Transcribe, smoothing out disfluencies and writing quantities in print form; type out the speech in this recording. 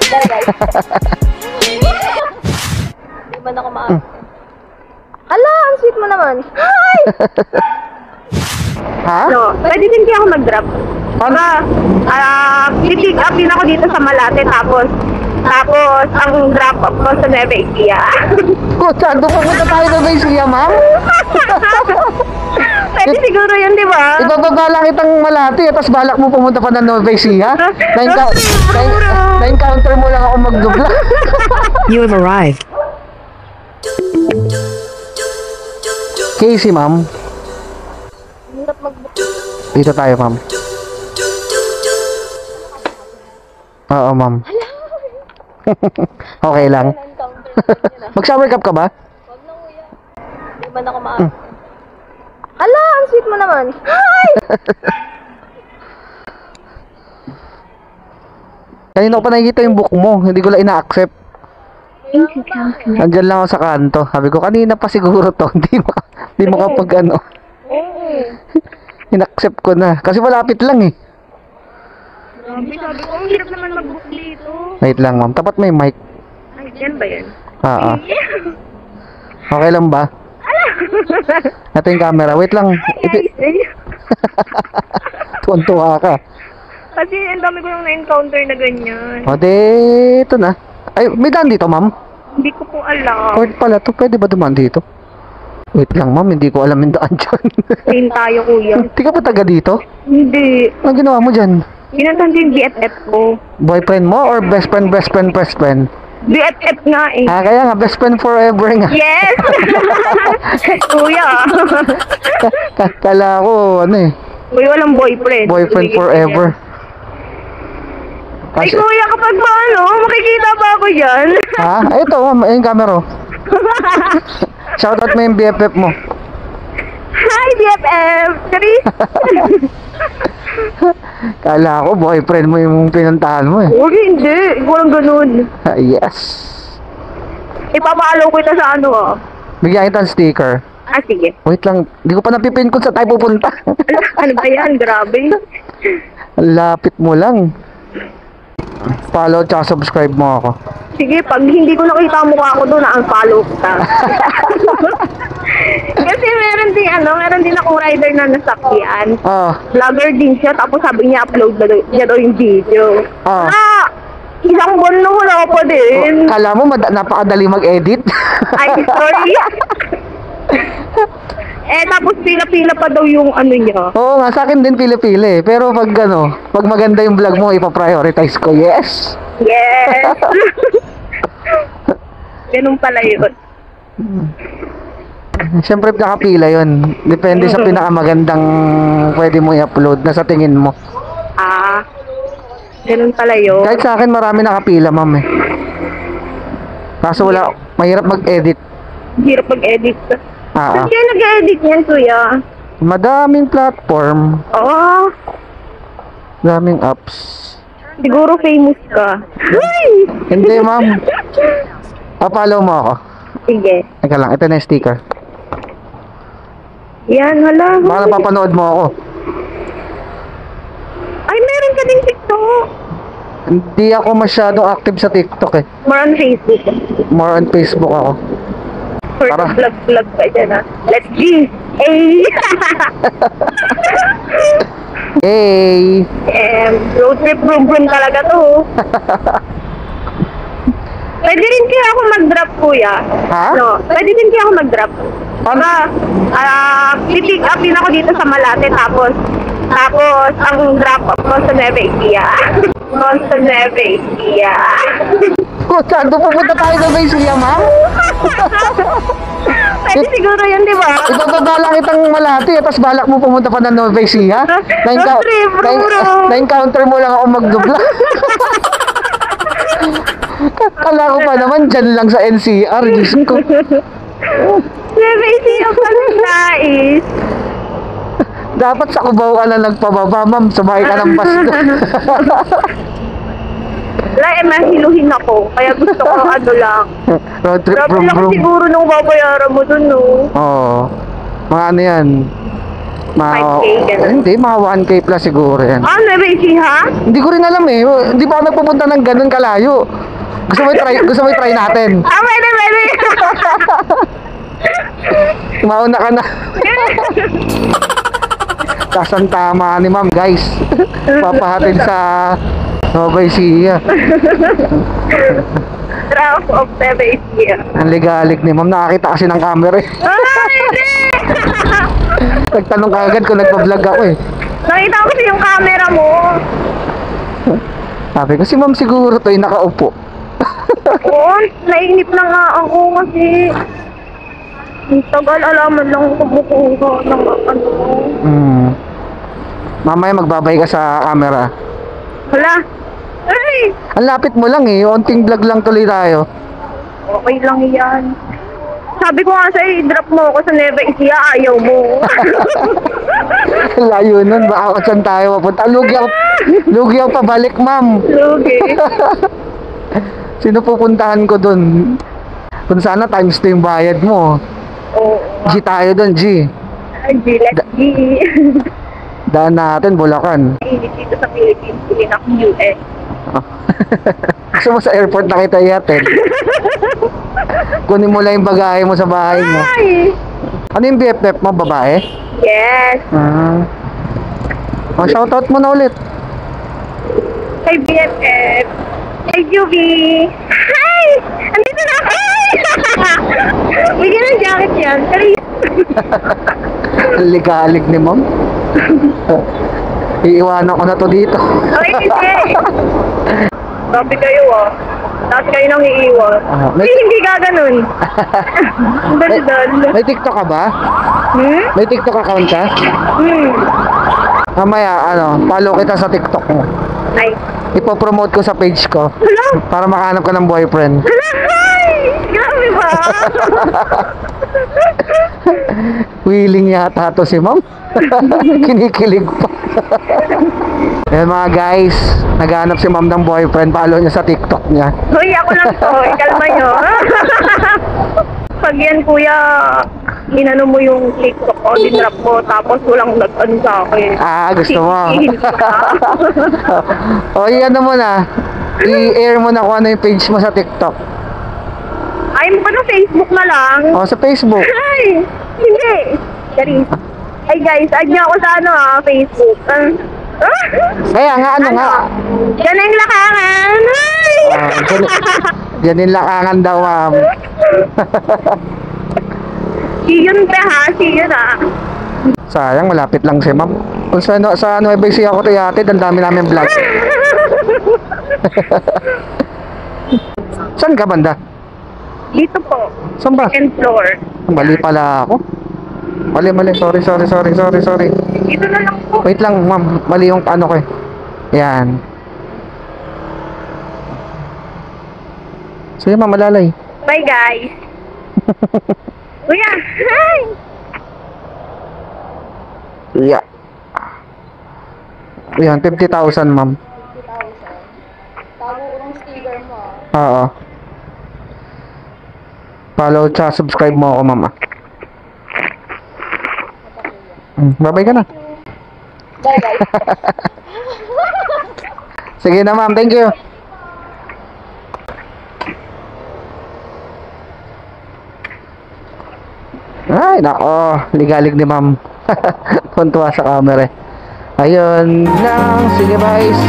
Hindi man ako maaamin. Ala, ang sweet mo naman. Hi! Ha? No, pwede din kaya ako mag-drop. Paano? I-pick up din ako dito sa Malate, tapos ang drop up ko sa Nueva Ecija. Kutsa, doon pumunta tayo na ba siya, ma'am? Pwede siguro yun, di ba? Ibababa lang kitang Malate, tapos balak mo pumunta pa ng Nueva Ecija. Na-encounter mo lang ako magdubla. You have arrived. Casey, ma'am. Hirap mag-book. Dito tayo, ma'am. Oo, ma'am. Okay lang. Mag-shower cup ka ba? Wag na kuya. Hindi man ako maaamin. Ala, ang sweet mo naman. Hi! Kanina ko pa nakikita yung book mo. Hindi ko lang ina-accept. Andyan lang ako sa kanto. Sabi ko, kanina pa siguro to. Hindi mo kapag ano. In-accept ko na. Kasi malapit lang eh. Sabi ko, ang hirap naman mag-book dito. Wait lang, ma'am. Tapat may mic. Ay, yan ba yan? Oo. Okay lang ba? Ito yung camera. Wait lang. Tuwan-tuwa ka. Kasi ang dami ko yung na-encounter na ganyan. O, ito na. Ay, may daan dito, ma'am. Hindi ko po alam. Pwede pala to. Pwede ba dumaan dito? Wait lang, ma'am. Hindi ko alam yung daan dyan. Tingin tayo, kuya. Hindi ka pa taga dito? Hindi. Ano ginawa mo dyan? Pinantan din BFF ko. Boyfriend mo or best friend? BFF nga eh. Ah, kaya nga, best friend forever nga. Yes! Kuya. Kala ko, ano eh, Uy, walang boyfriend. boyfriend forever. Ay, kuya, kapag ba ano, makikita ba ako dyan? Ha? Ay, ito, ma'am, yung camera. Shoutout mo yung BFF mo. Hi, BFF! Charis! Kala ko, boyfriend mo yung pinuntahan mo eh. Uy, hindi. Walang ganun. Yes. Ipapalo ko ito sa ano ah. Bigyan kita ng sticker. Ah, sige. Wait lang, di ko pa napipin kung saan tayo pupunta. Ano ba yan? Grabe. Ang lapit mo lang. Follow at subscribe mo ako. Sige, pag hindi ko nakita ang mukha ko doon, unfollow kita. Kasi meron din akong rider na nasakyan. Vlogger din siya, tapos sabi niya upload na niya daw yung video. Isang buwan na wala pa din. Kala mo, napakadali mag-edit? Ay, sorry. Tapos pila-pila pa daw yung ano niya. Oo nga, sa akin din pili-pili. Pero pag maganda yung vlog mo, ipaprioritize ko. Yes! Yes! Ganun pala yun. Siyempre, nakapila yun. Depende sa pinakamagandang pwede mo i-upload na sa tingin mo. Ganun pala yun. Kahit sa akin, marami nakapila, ma'am eh. Kaso mahirap mag-edit. Hirap mag-edit. Saan Ah, kayo nag-edit niyan, kuya? madaming platform, Oo. daming apps. Siguro famous ka. Hindi, ma'am. Follow mo ako. Sige. Teka lang, ito na yung sticker. Yan, hala. Baka napapanood mo ako. Ay, meron ka din TikTok. Hindi ako masyadong active sa TikTok eh. More on Facebook. More on Facebook ako. For Tara. vlog ka dyan, ha? Let's G! Ay! Hey! Road trip vroom talaga to. Pwede rin kaya ako mag-drop, kuya. Ha? No, pwede din kaya ako mag-drop. I-pick up din ako dito sa Malate, tapos ang drop up ko sa Nueva Ecija. Sa Nueva Ecija. Saan doon pupunta tayo na ba siya, ma'am? Pwede siguro yun, di ba? Ibababa lang kitang Malate, tapos balak mo pumunta pa ng Nueva Ecija. Na-encounter mo lang ako magdubla. Kala ko pa naman, dyan lang sa NCR. Diyos ko. Nueva Ecija pala nais. Dapat sa Cubao ka na nagpababa, ma'am. Sumakay ka ng bus. Wala, mahiluhin ako. Kaya gusto ko ano lang. Road trip, Grabe brum lang brum. siguro nung babayaran mo dun, no? Oo. Mga ano yan. 5K, ganun. Hindi, mga 1K plus siguro yan. Ah, Nueva Ecija? Hindi ko rin alam eh. Hindi pa ako nagpupunta ng ganun kalayo. Gusto mo i-try natin? Ah, pwede. Mauna ka na. Kasang tama ni ma'am, guys. Papahatid sa Nueva Ecija. Drop of Nueva Ecija. Ang ligalig ni ma'am. Nakakita kasi ng camera eh. Ah, hindi! Nagtanong ka agad kung nagpa-vlog ako eh. Nakita ko kasi yung camera mo. Sabi ko, si ma'am siguro to ay nakaupo. Oo, nainip na nga ako kasi ang tagal alaman lang kumukuha ng ano. Mamaya magbabay ka sa camera. Hala! Ay! Ang lapit mo lang eh. Onting vlog lang tuloy tayo. Okay lang yan. Sabi ko nga sa'yo, i-drop mo ako sa Nueva Ecija, ayaw mo. Layo nun. Baka kung saan tayo mapunta. Lugi ako pabalik, ma'am. Lugi. Sino pupuntahan ko dun? Kung sana times 2 yung bayad mo. Oo. G tayo dun, G. Let's G. Daan natin, Bulacan. Hindi dito sa Philippines, hindi na akong US. Gusto mo sa airport na kita ihatid? Kunin mo lang yung bagahe mo sa bahay mo. Ay! Ano yung BFF mo, babae? Yes! Shoutout mo na ulit. Kay BFF. Kay Juby. Hi! Andito na ako! Bigyan ng jacket yan. Ang ligalig ni ma'am. Iiwanan ko na to dito. Ay, hindi! Sabi kayo ah. Tapos kayo nang iiwan. Hindi ka ganun. Dal-dal. May TikTok ka ba? May TikTok account ka? Mamaya, follow kita sa TikTok mo. Ay. Ipopromote ko sa page ko. Para makahanap ka ng boyfriend. Ay! Grabe ba? Willing yata to si ma'am. Kinikilig pa. Ayan mga guys, naghahanap si ma'am ng boyfriend. Follow niya sa TikTok niya. Hoy, ako lang to. Ikalma nyo. Pag yan, kuya, inano mo yung TikTok ko, dinrap mo, tapos walang nag-ano sa akin. Gusto mo. Hindi ka. O, ano mo na. I-air mo na kung ano yung page mo sa TikTok. Ay, mo pa ng Facebook na lang. O, sa Facebook. Ay, hindi. Sorry. Ay guys, add niyo ako sa Facebook. Kaya nga, nga. Yan ang lakangan. Ay! Yan yung lakangan daw, ma'am. Yun pa ha, yun ha. Sayang, malapit lang si ma'am. Kung sa Nueva Ecija ako tiyatid, ang dami namin vlog. Saan ka banda? Dito po. Saan ba? Second floor. Mali pala ako. Mali. Sorry. Dito na lang po. Wait lang, ma'am. Mali yung ano ko eh. Yan. Sige, ma'am, malalay. Bye guys. Kuya, hi! Yeah. Yan, 50,000, ma'am. 50,000. Tago ko ng sticker mo. Oo. Follow at subscribe mo ako, ma'am. Bye-bye ka na. Bye guys. Sige na, ma'am. Thank you. Ay, nako. Ligalig ni ma'am. Puntuwa sa camera. Ayun lang. Sige, guys.